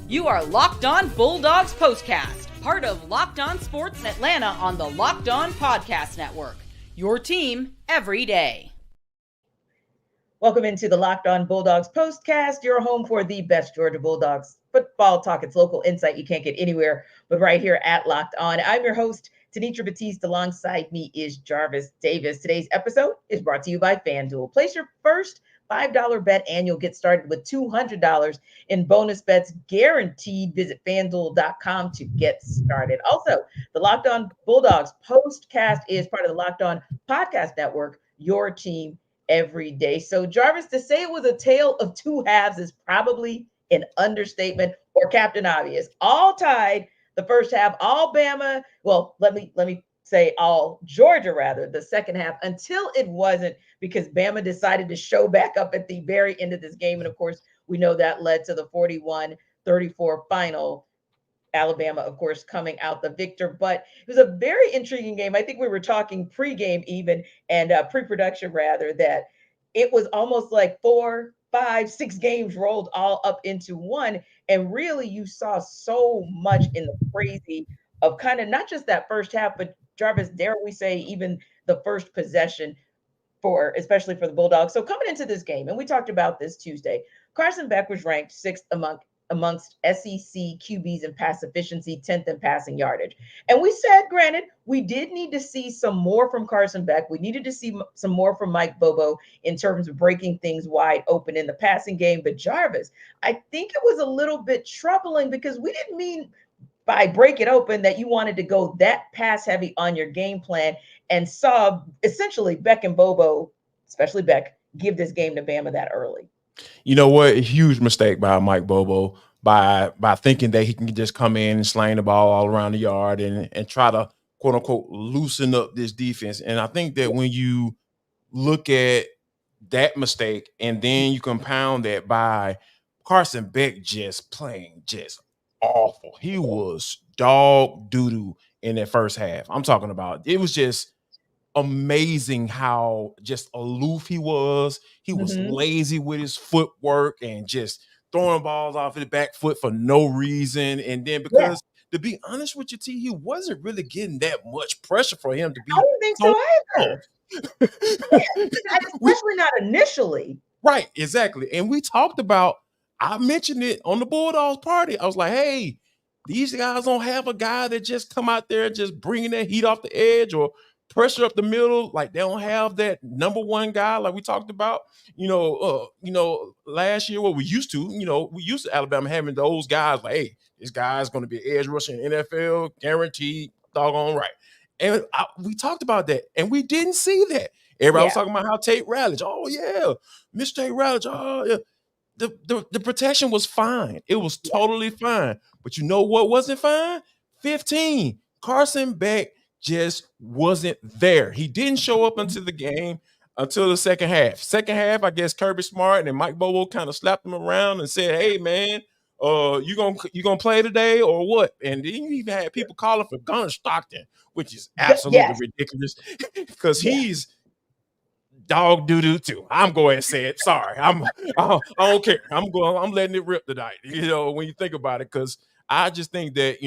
You are Locked On Bulldogs Postcast, part of Locked On Sports Atlanta on the Locked On Podcast Network. Your team every day. Welcome into the Locked On Bulldogs Postcast, your home for the best Georgia Bulldogs football talk. It's local insight you can't get anywhere but right here at Locked On. I'm your host, Tenitra Batiste. Alongside me is Jarvis Davis. Today's episode is brought to you by FanDuel. Place your first $5 bet and you'll get started with $200 in bonus bets guaranteed. Visit FanDuel.com to get started. Also, the Locked On Bulldogs Postcast is part of the Locked On Podcast Network, your team every day. So, Jarvis, to say it was a tale of two halves is probably an understatement, or Captain Obvious. All tied the first half, all Bama. Well, let me say all Georgia, rather, the second half, until it wasn't, because Bama decided to show back up at the very end of this game. And of course, we know that led to the 41-34 final. Alabama, of course, coming out the victor. But it was a very intriguing game. I think we were talking pregame even, and pre-production rather, that it was almost like 4, 5, 6 games rolled all up into one. And really, you saw so much in the crazy of kind of not just that first half, but Jarvis, dare we say, even the first possession especially for the Bulldogs. So coming into this game, and we talked about this Tuesday, Carson Beck was ranked 6th amongst SEC QBs in pass efficiency, 10th in passing yardage. And we said, granted, we did need to see some more from Carson Beck. We needed to see some more from Mike Bobo in terms of breaking things wide open in the passing game. But Jarvis, I think it was a little bit troubling, because we didn't mean by break it open that you wanted to go that pass heavy on your game plan, and saw essentially Beck and Bobo, especially Beck, give this game to Bama that early. You know what? A huge mistake by Mike Bobo by thinking that he can just come in and slang the ball all around the yard and try to, quote unquote, loosen up this defense. And I think that when you look at that mistake and then you compound that by Carson Beck just playing just awful. He was dog doo-doo in that first half. I'm talking about, it was just amazing how just aloof he was. He was lazy with his footwork and just throwing balls off of the back foot for no reason. And then because, to be honest with you, T, he wasn't really getting that much pressure for him to be. I don't think so either. Especially not initially. Right, exactly. And we talked about, I mentioned it on the Bulldogs party. I was like, hey, these guys don't have a guy that just come out there just bringing that heat off the edge or pressure up the middle. Like, they don't have that number one guy like we talked about. Last year, what we used to Alabama having those guys like, hey, this guy's going to be an edge rusher in NFL, guaranteed, doggone right. And we talked about that, and we didn't see that. Everybody was talking about how Tate Rallage, oh yeah, Mr. Tate Rallage, oh yeah. The protection was fine. It was totally fine. But you know what wasn't fine? 15. Carson Beck just wasn't there. He didn't show up into the game until the second half. Second half, I guess Kirby Smart and Mike Bobo kind of slapped him around and said, hey, man, you gonna play today or what? And then you even had people calling for Gun Stockton, which is absolutely ridiculous, because he's dog doo-doo too. I'm going to say it. Sorry. I don't care. I'm letting it rip tonight, when you think about it, because I just think that,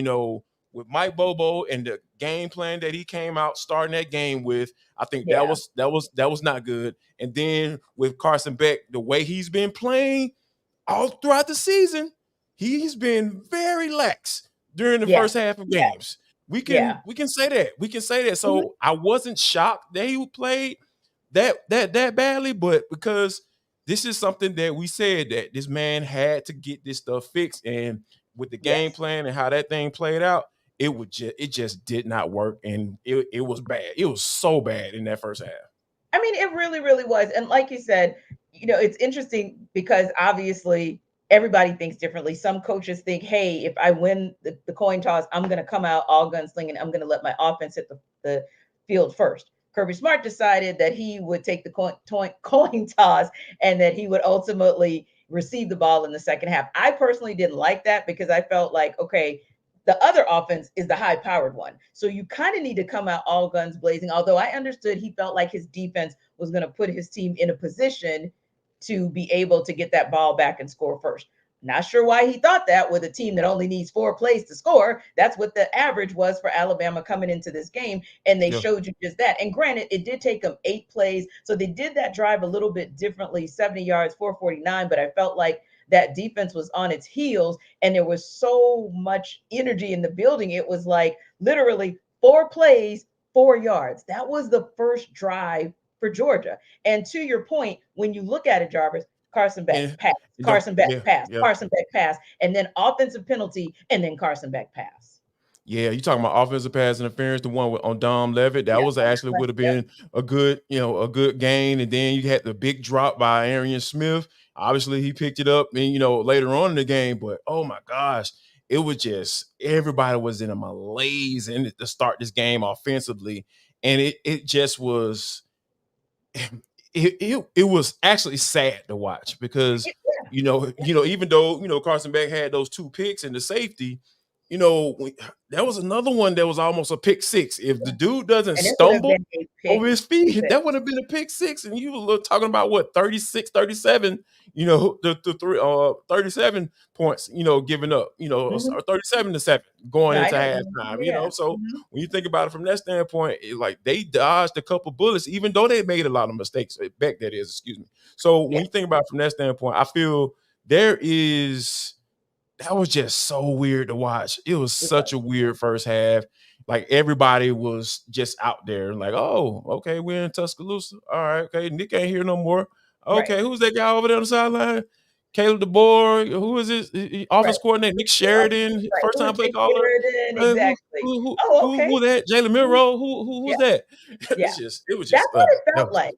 with Mike Bobo and the game plan that he came out starting that game with, I think that was not good. And then with Carson Beck, the way he's been playing all throughout the season, he's been very lax during the first half of games. We can say that. We can say that. So I wasn't shocked that he played that badly, but because this is something that we said that this man had to get this stuff fixed, and with the game plan and how that thing played out, it just did not work, and it was bad. It was so bad in that first half. I mean, it really, really was. And like you said, it's interesting because obviously everybody thinks differently. Some coaches think, hey, if I win the coin toss, I'm going to come out all gunslinging. I'm going to let my offense hit the field first. Kirby Smart decided that he would take the coin toss and that he would ultimately receive the ball in the second half. I personally didn't like that, because I felt like, okay, the other offense is the high-powered one. So you kind of need to come out all guns blazing, although I understood he felt like his defense was going to put his team in a position to be able to get that ball back and score first. Not sure why he thought that with a team that only needs 4 plays to score. That's what the average was for Alabama coming into this game. And they showed you just that. And granted, it did take them 8 plays. So they did that drive a little bit differently, 70 yards, 449. But I felt like that defense was on its heels and there was so much energy in the building. It was like literally 4 plays, 4 yards. That was the first drive for Georgia. And to your point, when you look at it, Jarvis, Carson Beck pass, Carson Beck pass, Carson Beck pass, and then offensive penalty, and then Carson Beck pass. Yeah, you talking about offensive pass interference, the one on Dom Levitt. That was actually would have been a good, a good gain. And then you had the big drop by Arian Smith. Obviously, he picked it up and later on in the game. But oh my gosh, it was just everybody was in a malaise and to start this game offensively. And it just was it was actually sad to watch because even though Carson Beck had those 2 picks and the safety, there was another one that was almost a pick 6. If the dude doesn't stumble over his feet, that would have been a pick 6. And you were talking about what 36, 37, the 37 points, giving up, or 37-7 going into halftime, So when you think about it from that standpoint, like they dodged a couple bullets, even though they made a lot of mistakes. Beck, that is, excuse me. So when you think about it from that standpoint, I feel that was just so weird to watch. It was such a weird first half. Like everybody was just out there like, oh, okay, we're in Tuscaloosa. All right, okay, Nick ain't here no more. Okay, who's that guy over there on the sideline? Kalen DeBoer. Who is this? Offense coordinator, Nick Sheridan, first time play caller. Exactly. Who that? Jalen Milroe. Who's that? It was just. That's what it felt like.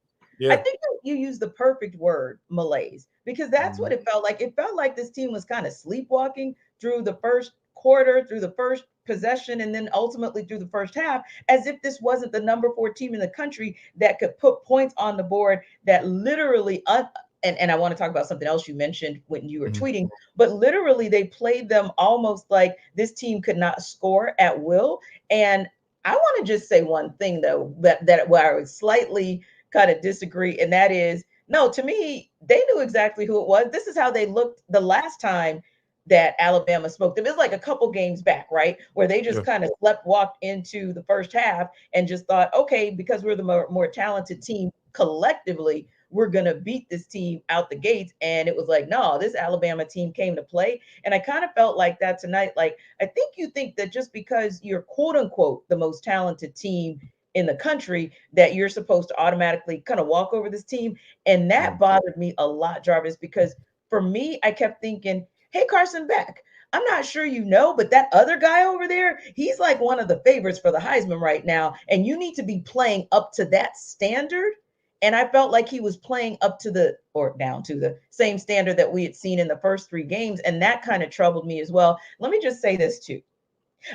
I think you used the perfect word, malaise, because that's what it felt like. It felt like this team was kind of sleepwalking through the first quarter, through the first possession, and then ultimately through the first half, as if this wasn't the number 4 team in the country that could put points on the board that literally and I want to talk about something else you mentioned when you were tweeting, but literally they played them almost like this team could not score at will. And I want to just say one thing though, that where I would slightly kind of disagree, and that is, no, to me, they knew exactly who it was. This is how they looked the last time that Alabama smoked them. It's like a couple games back, right? Where they just kind of walked into the first half and just thought, okay, because we're the more talented team collectively, we're going to beat this team out the gates. And it was like, no, this Alabama team came to play. And I kind of felt like that tonight. Like, I think you think that just because you're quote unquote the most talented team in the country, that you're supposed to automatically kind of walk over this team. And that bothered me a lot, Jarvis, because for me, I kept thinking, hey, Carson Beck, I'm not sure but that other guy over there, he's like one of the favorites for the Heisman right now. And you need to be playing up to that standard. And I felt like he was playing up to down to the same standard that we had seen in the first 3 games. And that kind of troubled me as well. Let me just say this too.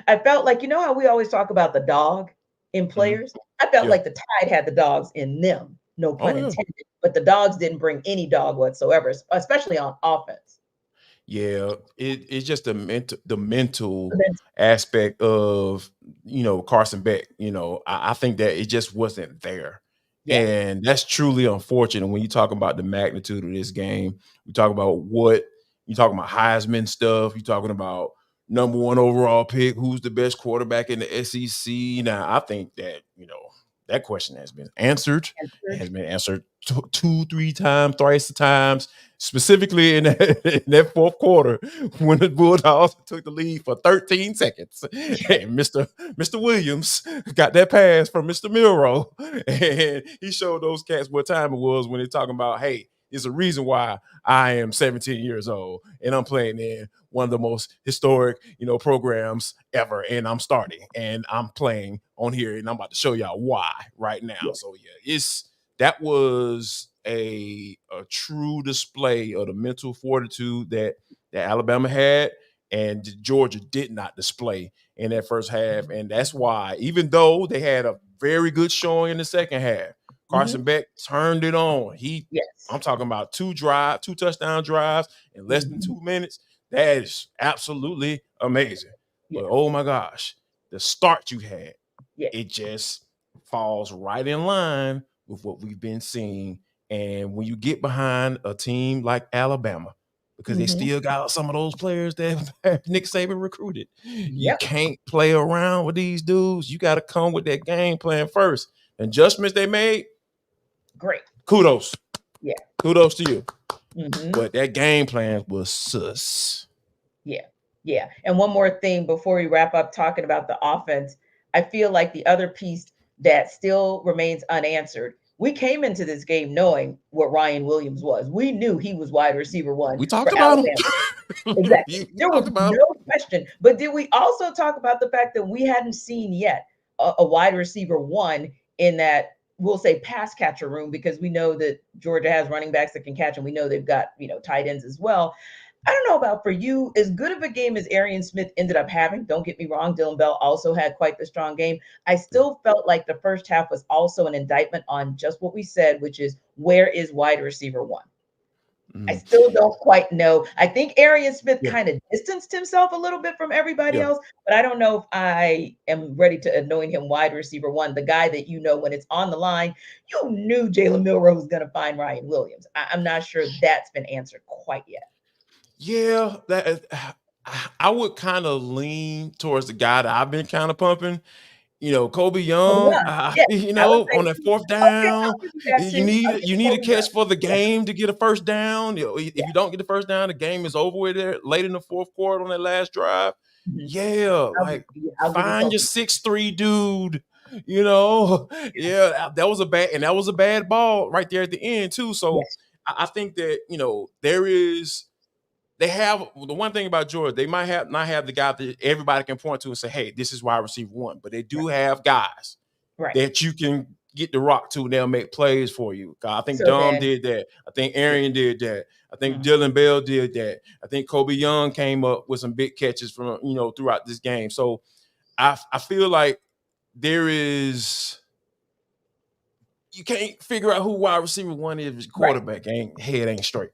I felt like, how we always talk about the dog in players? I felt like the Tide had the dogs in them, no pun intended, but the dogs didn't bring any dog whatsoever, especially on offense. Yeah, it's just the mental aspect of Carson Beck. I think that it just wasn't there. And that's truly unfortunate when you talk about the magnitude of this game. You talk about you talking about Heisman stuff. You're talking about number 1 overall pick, who's the best quarterback in the SEC. Now, I think that, that question has been answered. It has been answered 2, 3 times, thrice times, specifically in that fourth quarter when the Bulldogs took the lead for 13 seconds. And Mr. Williams got that pass from Mr. Milroe. And he showed those cats what time it was when they're talking about, hey, there's a reason why I am 17 years old and I'm playing in one of the most historic, programs ever. And I'm starting and I'm playing on here and I'm about to show y'all why right now. Yeah. So that was a true display of the mental fortitude that Alabama had and Georgia did not display in that first half. And that's why, even though they had a very good showing in the second half, Carson Beck turned it on. I'm talking about 2 touchdown drives in less than 2 minutes. That is absolutely amazing. Yeah. But oh my gosh, the start you had, it just falls right in line with what we've been seeing. And when you get behind a team like Alabama, because they still got some of those players that Nick Saban recruited. You Yep. can't play around with these dudes. You got to come with that game plan first. Adjustments they made, Great. kudos. Yeah. Kudos to you. Mm-hmm. But that game plan was sus. Yeah. Yeah. And one more thing before we wrap up talking about the offense, I feel like the other piece that still remains unanswered. We came into this game knowing what Ryan Williams was. We knew he was wide receiver one We talked for about Alabama. him. Exactly. There was no question. But did we also talk about the fact that we hadn't seen yet a wide receiver one in that, we'll say, pass catcher room, because we know that Georgia has running backs that can catch, and we know they've got, tight ends as well. I don't know about for you, as good of a game as Arian Smith ended up having. Don't get me wrong, Dylan Bell also had quite the strong game. I still felt like the first half was also an indictment on just what we said, which is, where is wide receiver one? I still don't quite know. I think Arian Smith kind of distanced himself a little bit from everybody else, but I don't know if I am ready to anoint him wide receiver one, the guy that, when it's on the line, you knew Jalen Milroe was going to find Ryan Williams. I'm not sure that's been answered quite yet. Yeah, I would kind of lean towards the guy that I've been kind of pumping. Kobe Young, on that fourth down, you need a catch for the game to get a first down. If you don't get the first down, the game is over with there late in the fourth quarter on that last drive. Find your 6'3" dude. That was a bad ball right there at the end too. So I think that they have the one thing about Georgia, they might not have the guy that everybody can point to and say, hey, this is wide receiver one, but they do have guys that you can get the rock to and they'll make plays for you. I think Dom did that. I think Arian did that. I think Dylan Bell did that. I think Kobe Young came up with some big catches from, throughout this game. So I feel like you can't figure out who wide receiver one is. His quarterback head ain't straight.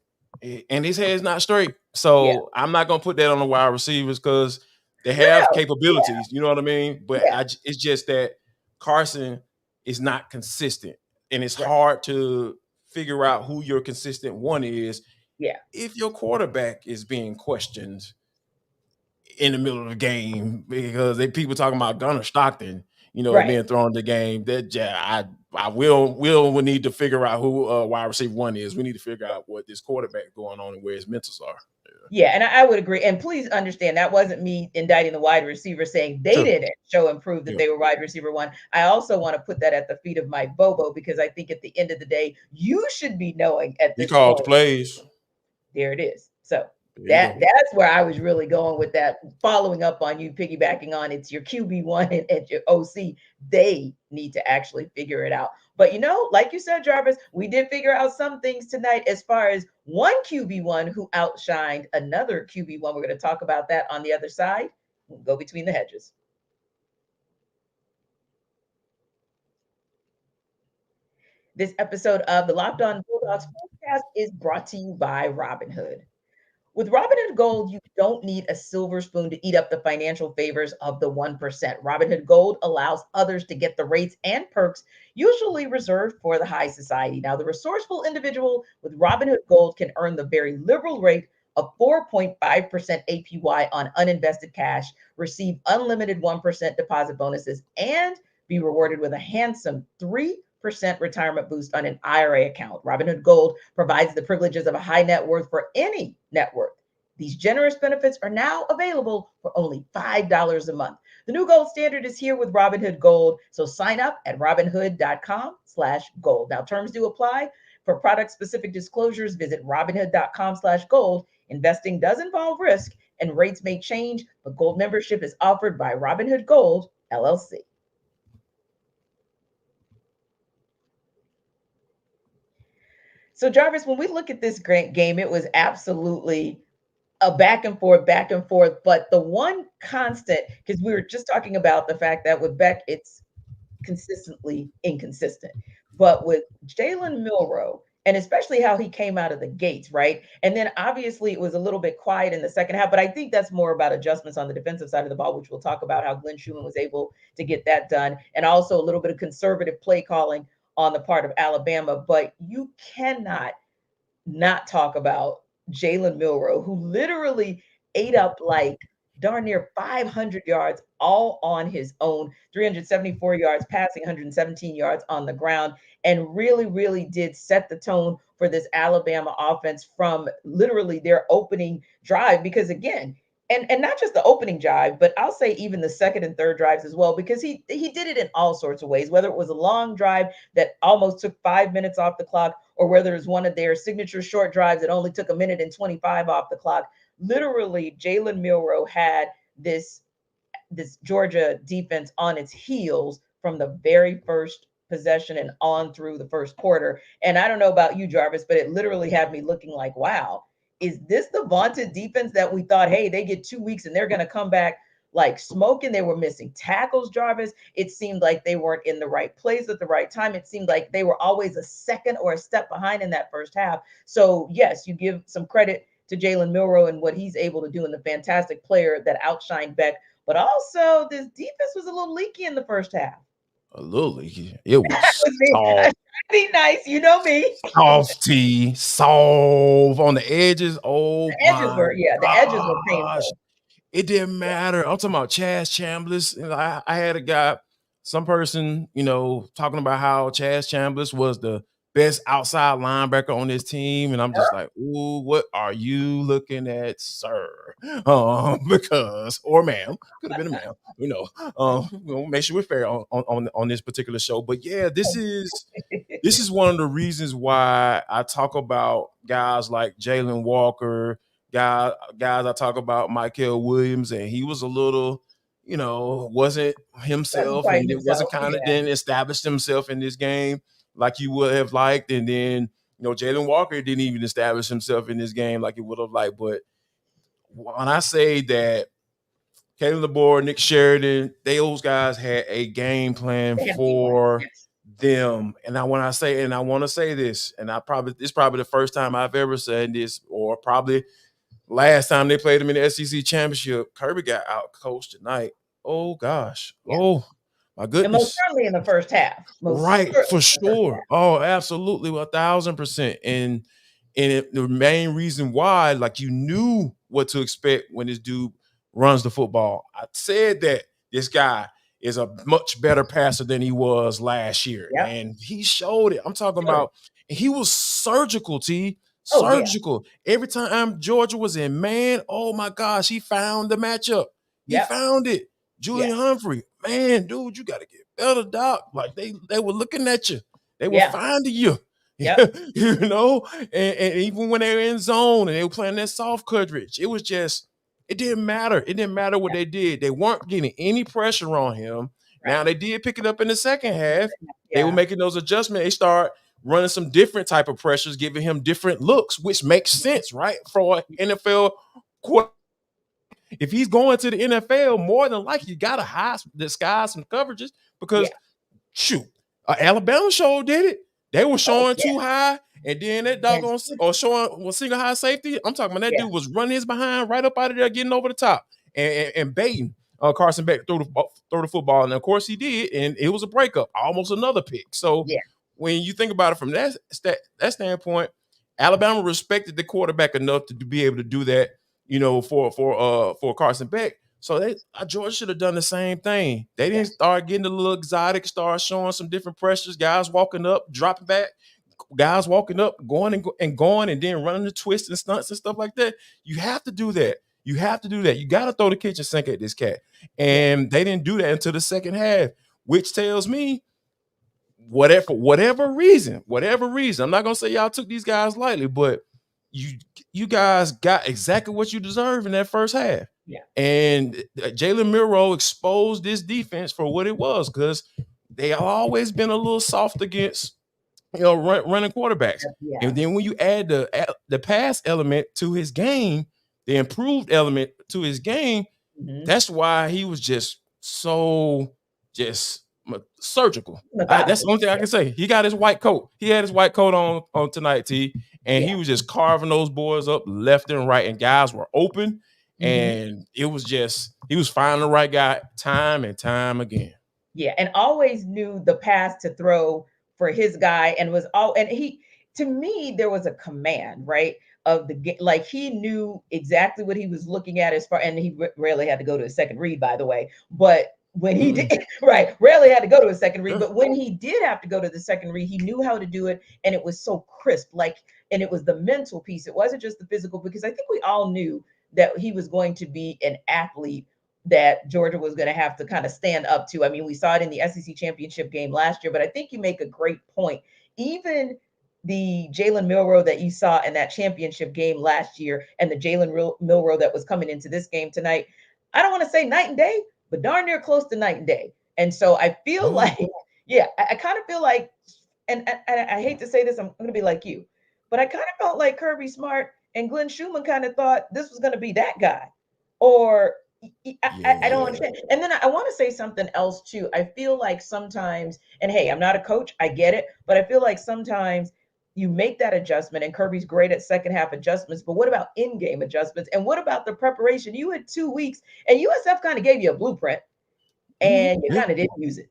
And his head's not straight. So I'm not going to put that on the wide receivers because they have capabilities. You know what I mean? But it's just that Carson is not consistent. And it's hard to figure out who your consistent one is if your quarterback is being questioned in the middle of the game, because people talking about Gunnar Stockton, being thrown in the game. That I will need to figure out who wide receiver one is. We need to figure out what this quarterback going on and where his mentals are. Yeah, and I would agree. And please understand, that wasn't me indicting the wide receiver saying they didn't show and prove that they were wide receiver one. I also want to put that at the feet of Mike Bobo, because I think at the end of the day, you should be knowing at this point. He called the plays. There it is. So that's where I was really going with that. Following up on you, piggybacking on it's your QB1 and your OC. They need to actually figure it out. But like you said, Jarvis, we did figure out some things tonight as far as one QB1 who outshined another QB1. We're going to talk about that on the other side. We'll go between the hedges. This episode of the Locked On Bulldogs podcast is brought to you by Robinhood. With Robinhood Gold, you don't need a silver spoon to eat up the financial favors of the 1%. Robinhood Gold allows others to get the rates and perks usually reserved for the high society. Now, the resourceful individual with Robinhood Gold can earn the very liberal rate of 4.5% APY on uninvested cash, receive unlimited 1% deposit bonuses, and be rewarded with a handsome 3% retirement boost on an IRA account. Robinhood Gold provides the privileges of a high net worth for any net worth. These generous benefits are now available for only $5 a month. The new gold standard is here with Robinhood Gold, so sign up at robinhood.com/gold. Now, terms do apply. For product-specific disclosures, visit robinhood.com/gold. Investing does involve risk, and rates may change, but gold membership is offered by Robinhood Gold, LLC. So, Jarvis, when we look at this great game, it was absolutely a back and forth. But the one constant, because we were just talking about the fact that with Beck, it's consistently inconsistent. But with Jalen Milroe, and especially how he came out of the gates, right? And then obviously it was a little bit quiet in the second half, but I think that's more about adjustments on the defensive side of the ball, which we'll talk about how Glen Schumann was able to get that done. And also a little bit of conservative play calling on the part of Alabama. But you cannot not talk about Jalen Milroe, who literally ate up like darn near 500 yards all on his own, 374 yards passing, 117 yards on the ground, and really, really did set the tone for this Alabama offense from literally their opening drive. Because again, and not just the opening drive, but I'll say even the second and third drives as well, because he did it in all sorts of ways, whether it was a long drive that almost took 5 minutes off the clock, or whether it's one of their signature short drives that only took a minute and 25 off the clock. Literally, Jalen Milroe had this Georgia defense on its heels from the very first possession and on through the first quarter. And I don't know about you, Jarvis, but it literally had me looking like, wow, is this the vaunted defense that we thought, hey, they get 2 weeks and they're going to come back like smoking? They were missing tackles, Jarvis. It seemed like they weren't in the right place at the right time. It seemed like they were always a second or a step behind in that first half. So yes, you give some credit to Jalen Milroe and what he's able to do, and the fantastic player that outshined Beck. But also, this defense was a little leaky in the first half. A little leaky. It was soft. Be nice, you know me. Softy, soft on the edges. Oh, the edges were painful. It didn't matter. I'm talking about Chaz Chambliss. I had a guy, some person, talking about how Chaz Chambliss was the best outside linebacker on this team, and I'm just like, ooh, what are you looking at, sir? Because, or ma'am, could have been a ma'am. Make sure we're fair on this particular show. But yeah, this is one of the reasons why I talk about guys like Jalen Walker, guys I talk about Michael Williams, and he was a little, wasn't himself, and it wasn't didn't establish himself in this game like you would have liked. And then, Jalen Walker didn't even establish himself in this game like he would have liked. But when I say that Kalen DeBoer, Nick Sheridan, those guys had a game plan for them. And I want to say this, and it's probably the first time I've ever said this, or probably last time they played him in the SEC championship. Kirby got out coached tonight. Oh gosh. Yeah. Oh my goodness. And most certainly in the first half. Right, for sure. Oh, absolutely, 1,000%. And the main reason why, like, you knew what to expect when this dude runs the football. I said that this guy is a much better passer than he was last year. Yep. And he showed it. I'm talking about, he was surgical, T. Surgical. Yeah. Every time Georgia was in man, oh my gosh, he found the matchup. He found it. Julian Humphrey, man, dude, you got to get better, doc. Like, they were looking at you. They were finding you. Yep. And even when they were in zone and they were playing that soft coverage, it was just, it didn't matter. It didn't matter what they did. They weren't getting any pressure on him. Right. Now, they did pick it up in the second half. Yeah. They were making those adjustments. They start running some different type of pressures, giving him different looks, which makes sense, right? For an NFL quarterback. If he's going to the NFL, more than likely, you got to disguise some coverages because, Alabama show did it. They were showing too high, and then that doggone or showing single high safety. I'm talking about that dude was running his behind right up out of there, getting over the top and baiting Carson Beck throw the football. And of course he did, and it was a breakup, almost another pick. So when you think about it from that standpoint, Alabama respected the quarterback enough to be able to do that. For Carson Beck. So Georgia should have done the same thing. They didn't start getting a little exotic, start showing some different pressures, guys walking up, dropping back, guys walking up, going and then running the twists and stunts and stuff like that. You have to do that. You got to throw the kitchen sink at this cat. And they didn't do that until the second half, which tells me whatever reason, I'm not going to say y'all took these guys lightly, but you guys got exactly what you deserve in that first half. Yeah. And Jalen Milroe exposed this defense for what it was, because they have always been a little soft against, running quarterbacks. Yeah. And then when you add the pass element to his game, the improved element to his game, that's why he was just so surgical. That's the only thing I can say. He got his white coat. He had his white coat on tonight, T. And he was just carving those boys up left and right, and guys were open, and it was just, he was finding the right guy time and time again. Yeah, and always knew the pass to throw for his guy, and to me, there was a command, right? of the game. Like he knew exactly what he was looking at as far, and he rarely had to go to a second read, by the way. But when he did, right, rarely had to go to a second read. But when he did have to go to the second read, he knew how to do it, and it was so crisp. Like, and it was the mental piece. It wasn't just the physical, because I think we all knew that he was going to be an athlete that Georgia was going to have to kind of stand up to. I mean, we saw it in the SEC championship game last year, but I think you make a great point. Even the Jalen Milroe that you saw in that championship game last year and the Jalen Milroe that was coming into this game tonight, I don't want to say night and day, but darn near close to night and day. And so I feel like, yeah, I kind of feel like, and I hate to say this, I'm going to be like you, but I kind of felt like Kirby Smart and Glen Schumann kind of thought this was going to be that guy. Or I don't understand. And then I want to say something else too. I feel like sometimes, and hey, I'm not a coach, I get it, but I feel like sometimes you make that adjustment, and Kirby's great at second half adjustments, but what about in-game adjustments? And what about the preparation? You had 2 weeks, and USF kind of gave you a blueprint, and you kind of didn't use it.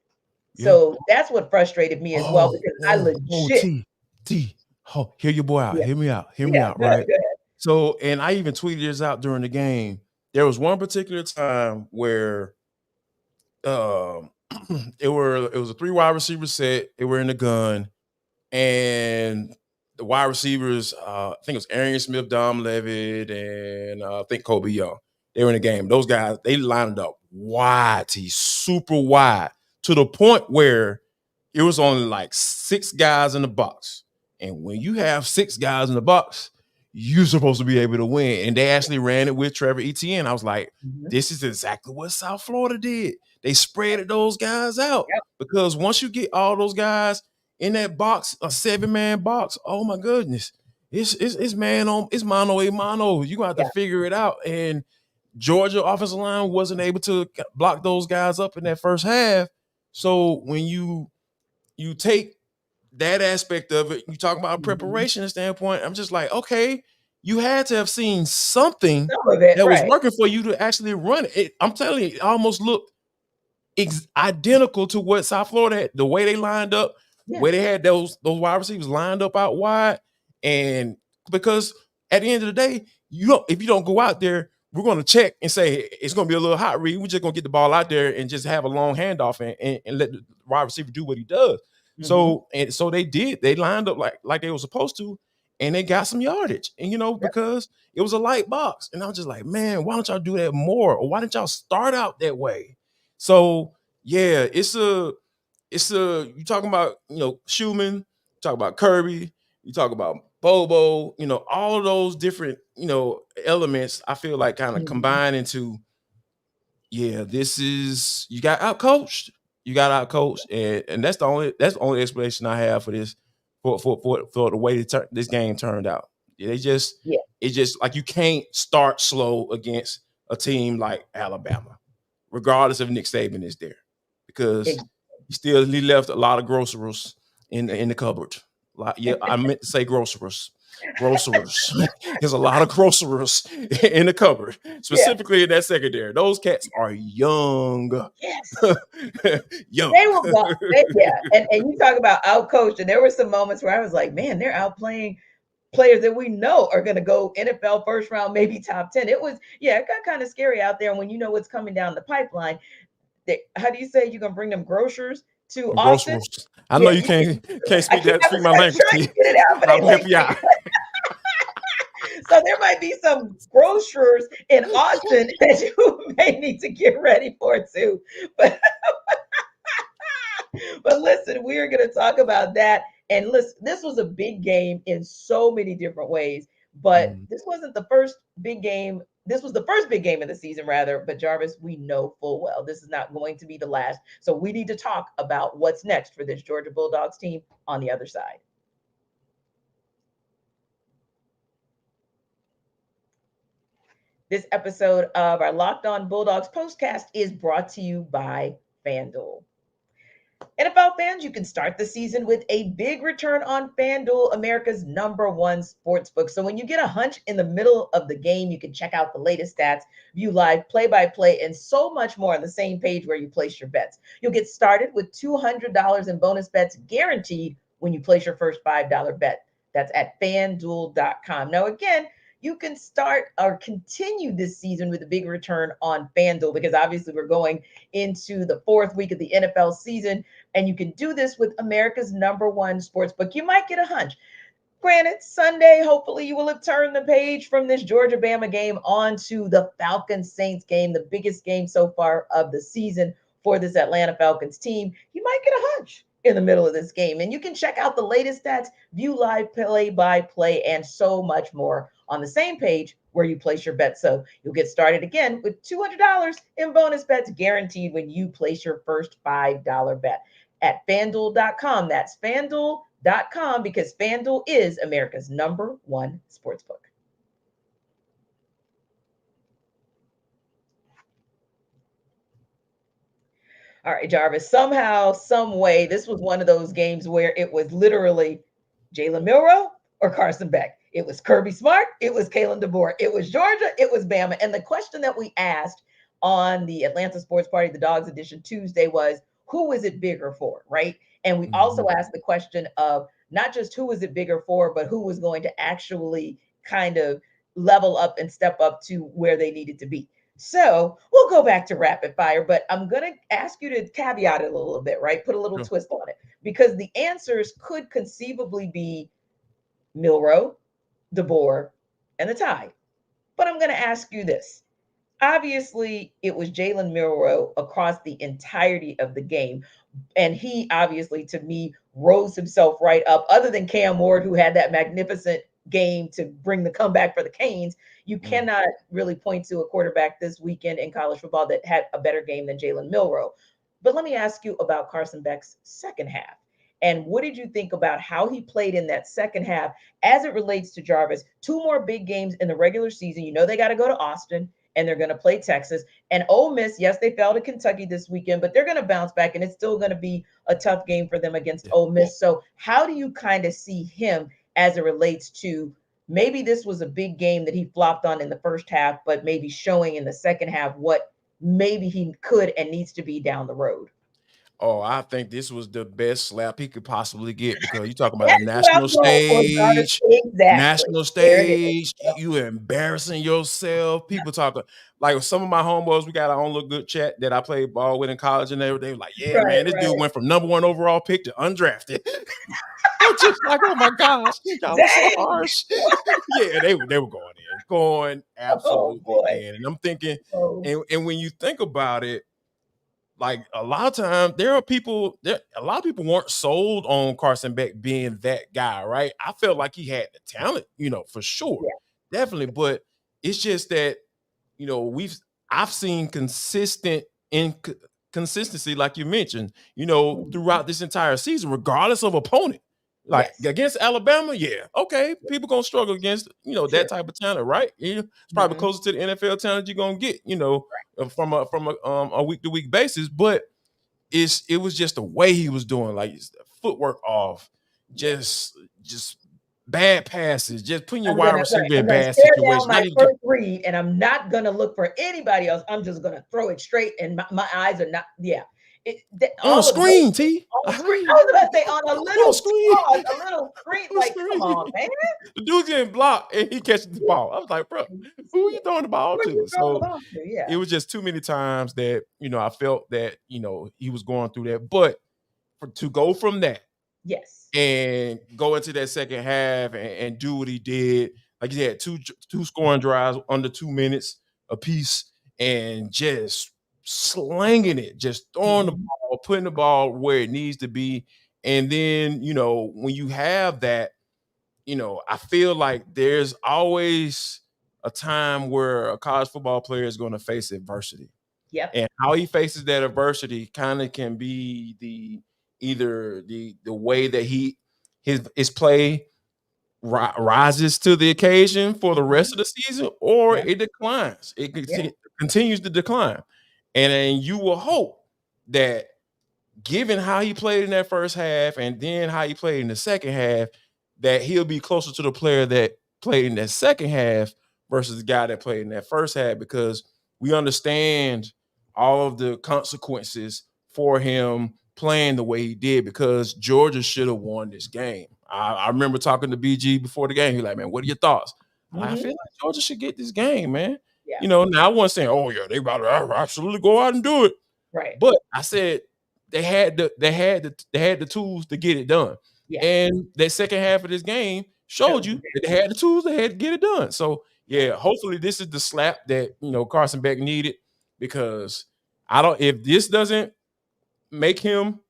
So that's what frustrated me as well, because I legit. Hear your boy out. Hear me out. Hear me out, right? Go ahead. So, and I even tweeted this out during the game. There was one particular time where it was a 3 wide receiver set. They were in the gun, and the wide receivers, I think it was Arian Smith, Dom Levitt, and I think Kobe Young. They were in the game. Those guys, they lined up wide, super wide, to the point where it was only like 6 guys in the box. And when you have 6 guys in the box, you're supposed to be able to win. And they actually ran it with Trevor Etienne. I was like, this is exactly what South Florida did. They spread those guys out. Because once you get all those guys in that box, a 7-man box, oh my goodness, it's mano a mano. You got to figure it out. And Georgia offensive line wasn't able to block those guys up in that first half. So when you take that aspect of it, you talk about preparation standpoint, I'm just like, okay, you had to have seen something that was working for you to actually run it. I'm telling you, it almost looked identical to what South Florida had, the way they lined up, where they had those wide receivers lined up out wide. And because at the end of the day, if you don't go out there, we're going to check and say it's going to be a little hot read. We're just going to get the ball out there and just have a long handoff and let the wide receiver do what he does. So they did. They lined up like they were supposed to, and they got some yardage. And because it was a light box, and I was just like, man, why don't y'all do that more? Or why didn't y'all start out that way? So yeah, it's you talking about Schumann, you talk about Kirby, you talk about Bobo, all of those different elements. I feel like kind of combine into this is you got outcoached. You got out-coached, and that's the only explanation I have for this, for the way this game turned out. It's just like you can't start slow against a team like Alabama, regardless if Nick Saban is there, because he left a lot of groceries in the cupboard. I meant to say groceries. There's a lot of groceries in the cupboard, specifically in that secondary. Those cats are young. Young. They were and you talk about outcoached, and there were some moments where I was like, man, they're outplaying players that we know are going to go NFL first round, maybe top 10. It got kind of scary out there. And when you know what's coming down the pipeline, how do you say you're going to bring them groceries to Austin? I know you can't speak my language. I'll help you out. So there might be some grocers in Austin that you may need to get ready for too. But listen, we are going to talk about that. And listen, this was a big game in so many different ways, but this wasn't the first big game. This was the first big game of the season, rather. But Jarvis, we know full well this is not going to be the last. So we need to talk about what's next for this Georgia Bulldogs team on the other side. This episode of our Locked On Bulldogs postcast is brought to you by FanDuel. NFL fans, you can start the season with a big return on FanDuel, America's #1 sportsbook. So when you get a hunch in the middle of the game, you can check out the latest stats, view live play-by-play, and so much more on the same page where you place your bets. You'll get started with $200 in bonus bets guaranteed when you place your first $5 bet. That's at FanDuel.com. Now, again, you can start or continue this season with a big return on FanDuel because obviously we're going into the 4th week of the NFL season, and you can do this with America's #1 sports book. You might get a hunch. Granted, Sunday, hopefully you will have turned the page from this Georgia Bama game onto the Falcons Saints game, the biggest game so far of the season for this Atlanta Falcons team. You might get a hunch in the middle of this game. And you can check out the latest stats, view live play-by-play, and so much more on the same page where you place your bet. So you'll get started again with $200 in bonus bets guaranteed when you place your first $5 bet at FanDuel.com. That's FanDuel.com because FanDuel is America's #1 sportsbook. All right, Jarvis, somehow, some way, this was one of those games where it was literally Jalen Milroe or Carson Beck. It was Kirby Smart. It was Kalen DeBoer. It was Georgia. It was Bama. And the question that we asked on the Atlanta Sports Party, the Dogs Edition Tuesday was, who is it bigger for, right? And we also asked the question of not just who is it bigger for, but who was going to actually kind of level up and step up to where they needed to be. So we'll go back to rapid fire, but I'm going to ask you to caveat it a little bit, right? Put a little twist on it because the answers could conceivably be Milroe, DeBoer, and the tie. But I'm going to ask you this. Obviously, it was Jalen Milroe across the entirety of the game. And he obviously, to me, rose himself right up. Other than Cam Ward, who had that magnificent game to bring the comeback for the Canes, you cannot really point to a quarterback this weekend in college football that had a better game than Jalen Milroe. But let me ask you about Carson Beck's second half. And what did you think about how he played in that second half as it relates to Jarvis? 2 more big games in the regular season. You know they got to go to Austin and they're going to play Texas. And Ole Miss, yes, they fell to Kentucky this weekend, but they're going to bounce back, and it's still going to be a tough game for them against Ole Miss. So how do you kind of see him as it relates to maybe this was a big game that he flopped on in the first half, but maybe showing in the second half what maybe he could and needs to be down the road? Oh, I think this was the best slap he could possibly get because you talking about a national stage, you embarrassing yourself. People talking like some of my homeboys, we got our own little good chat that I played ball with in college and everything. Like, yeah, man, this dude went from #1 overall pick to undrafted. I'm just like, oh my gosh, y'all were so harsh. Yeah, they were going absolutely in. And I'm thinking, and when you think about it, like a lot of times a lot of people weren't sold on Carson Beck being that guy, right? I felt like he had the talent, for sure. Yeah. Definitely. But it's just that, I've seen consistent inconsistency, like you mentioned, throughout this entire season, regardless of opponent. Like against Alabama, yeah, okay, people gonna struggle against that type of talent, right? It's probably closer to the NFL talent you're gonna get, from a week to week basis. But it was just the way he was doing, like footwork off, just bad passes, just putting your wide receiver in bad situations. My first read, and I'm not gonna look for anybody else. I'm just gonna throw it straight, and my eyes are not. Yeah. On a screen, T. On screen. I was about to say on a little screen. A little screen. Like, come on, man. The dude's getting blocked and he catches the ball. I was like, bro, who are you throwing the ball to? So it was just too many times that, I felt that, he was going through that. But to go from that, yes, and go into that second half and do what he did, like he had two scoring drives under 2 minutes apiece, and just slanging it, just throwing the ball, putting the ball where it needs to be. And then, when you have that, I feel like there's always a time where a college football player is going to face adversity. Yep. And how he faces that adversity kind of can be either the way that his play rises to the occasion for the rest of the season, or it declines. It continues to decline. And then you will hope that, given how he played in that first half and then how he played in the second half, that he'll be closer to the player that played in that second half versus the guy that played in that first half, because we understand all of the consequences for him playing the way he did, because Georgia should have won this game. I remember talking to BG before the game. He's like, man, what are your thoughts? I feel Mhm. like Georgia should get this game, man. Yeah. You know, now I wasn't saying, oh yeah, they about to absolutely go out and do it. Right. But I said they had the tools to get it done. Yeah. And that second half of this game showed you that they had the tools, they had to get it done. So yeah, hopefully this is the slap that Carson Beck needed, because if this doesn't make him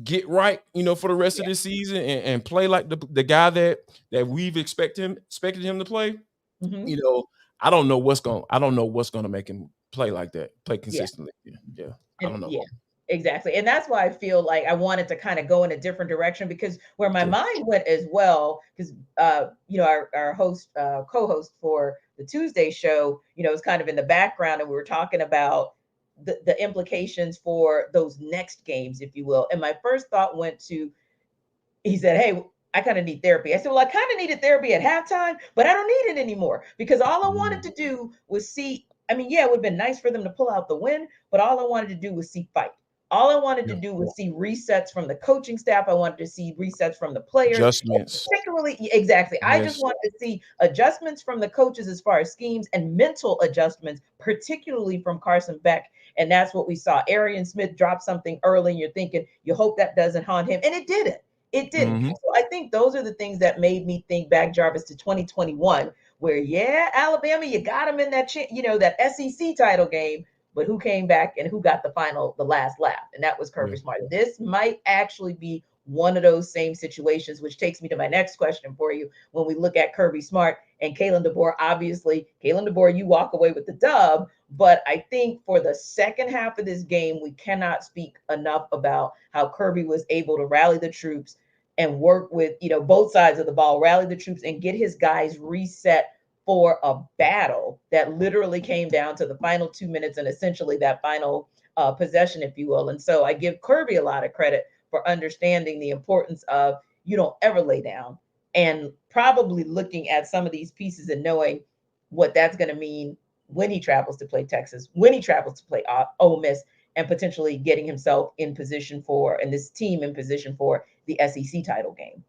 get right, for the rest of this season and play like the guy that we've expected him to play, Mhm. I don't know what's gonna make him play like that, play consistently. Yeah. I don't know. Yeah, exactly. And that's why I feel like I wanted to kind of go in a different direction, because where my mind went as well, because our host, co-host for the Tuesday show, was kind of in the background, and we were talking about the implications for those next games, if you will. And my first thought went to, he said, hey, I kind of need therapy. I said, well, I kind of needed therapy at halftime, but I don't need it anymore, because all I wanted to do was see. I mean, yeah, it would have been nice for them to pull out the win, but all I wanted to do was see fight. All I wanted to do was see resets from the coaching staff. I wanted to see resets from the players. Adjustments. Particularly, exactly. Yes. I just wanted to see adjustments from the coaches as far as schemes and mental adjustments, particularly from Carson Beck. And that's what we saw. Arian Smith dropped something early, and you're thinking, you hope that doesn't haunt him. And it didn't. It didn't. Mhm. So I think those are the things that made me think back, Jarvis, to 2021, where, Alabama, you got them in that, that SEC title game, but who came back and who got the last laugh? And that was Kirby Smart. This might actually be one of those same situations, which takes me to my next question for you. When we look at Kirby Smart and Kalen DeBoer, obviously, Kalen DeBoer, you walk away with the dub, but I think for the second half of this game, we cannot speak enough about how Kirby was able to rally the troops and work with, both sides of the ball, rally the troops and get his guys reset for a battle that literally came down to the final 2 minutes and essentially that final possession, if you will. And so I give Kirby a lot of credit for understanding the importance of you don't ever lay down, and probably looking at some of these pieces and knowing what that's going to mean when he travels to play Texas, when he travels to play Ole Miss, and potentially getting himself in position for, and this team in position for, the SEC title game.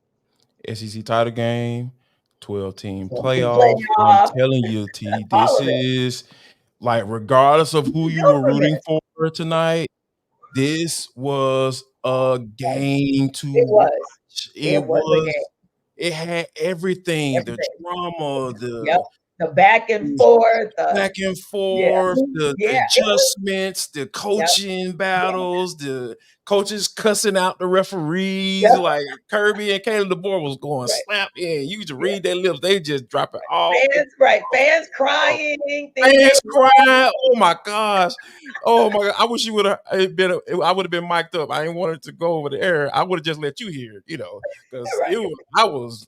SEC title game, 12-team 12-team playoff. I'm playoff. telling you, T, All this of it. is like, regardless of who you were rooting for tonight, this was a game to watch. It was a game. It had everything. The drama, the back and forth, the adjustments, the coaching battles, the coaches cussing out the referees. Like Kirby and Kalen DeBoer was going slap in. You could read their lips. They just drop it all. Fans crying. Fans crying. Oh my gosh. Oh my God. I wish you would have been. I would have been mic'd up. I didn't want it to go over the air. I would have just let you hear it, because I was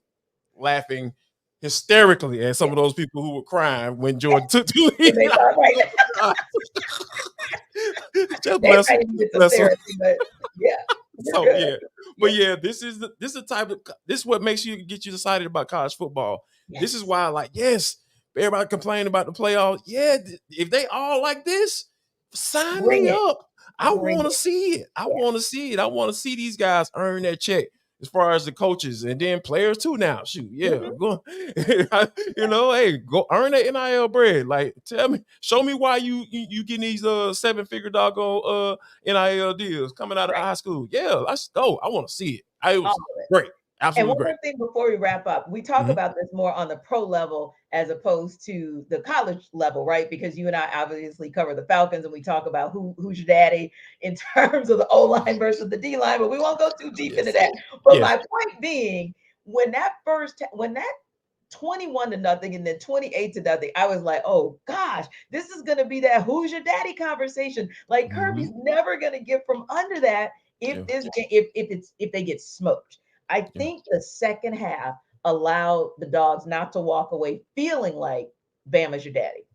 laughing hysterically at some of those people who were crying when Jordan took the lead. Just bless them. This is the type of, this is what makes you excited about college football. This is why, everybody complaining about the playoffs. If they all like this, sign me up. I want to see it. I want to see it. I want to see these guys earn their check, as far as the coaches and then players too now. Shoot, go, hey, go earn that NIL bread. Like, show me why you getting these 7-figure doggone NIL deals coming out of high school. Yeah, let's go. I want to see it. It was great. Absolutely great. And one more thing before we wrap up, we talk about this more on the pro level as opposed to the college level, right? Because you and I obviously cover the Falcons, and we talk about who's your daddy in terms of the O-line versus the D-line, but we won't go too deep into that. But my point being, when that 21-0 and then 28-0, I was like, oh gosh, this is going to be that who's your daddy conversation. Like Kirby's never going to get from under that if they get smoked. I think the second half allowed the Dogs not to walk away feeling like Bama's your daddy.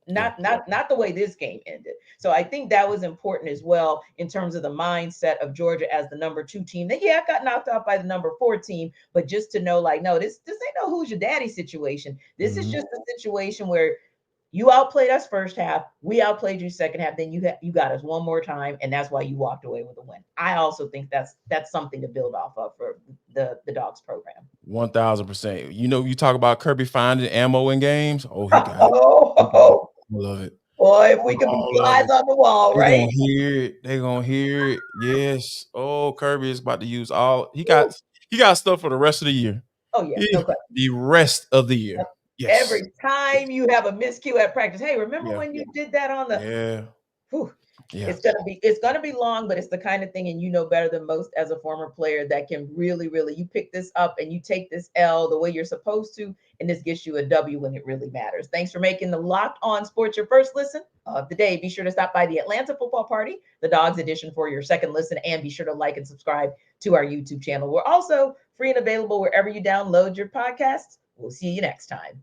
Not the way this game ended. So I think that was important as well in terms of the mindset of Georgia as the number 2 team. That got knocked out by the number 4 team, but just to know, no, this ain't no who's your daddy situation. This is just a situation where You outplayed us first half. We outplayed you second half. Then you got us one more time, and that's why you walked away with a win. I also think that's something to build off of for the Dogs program. 1000%. You know, you talk about Kirby finding ammo in games. Oh, he got it. Oh, I love it. boy, if we could be flies on the wall, right? They're gonna hear it. They're gonna hear it. Yes. Oh, Kirby is about to use all he got stuff for the rest of the year. Oh, yeah, no question. The rest of the year. Yes. Every time you have a miscue at practice, hey, remember when you did that on the It's gonna be long, but it's the kind of thing, and you know better than most as a former player, that can really, you pick this up and you take this L the way you're supposed to, and this gets you a W when it really matters. Thanks for making the Locked On Sports your first listen of the day. Be sure to stop by the Atlanta Football Party, the Dogs edition, for your second listen, and be sure to like and subscribe to our YouTube channel. We're also free and available wherever you download your podcasts. We'll see you next time.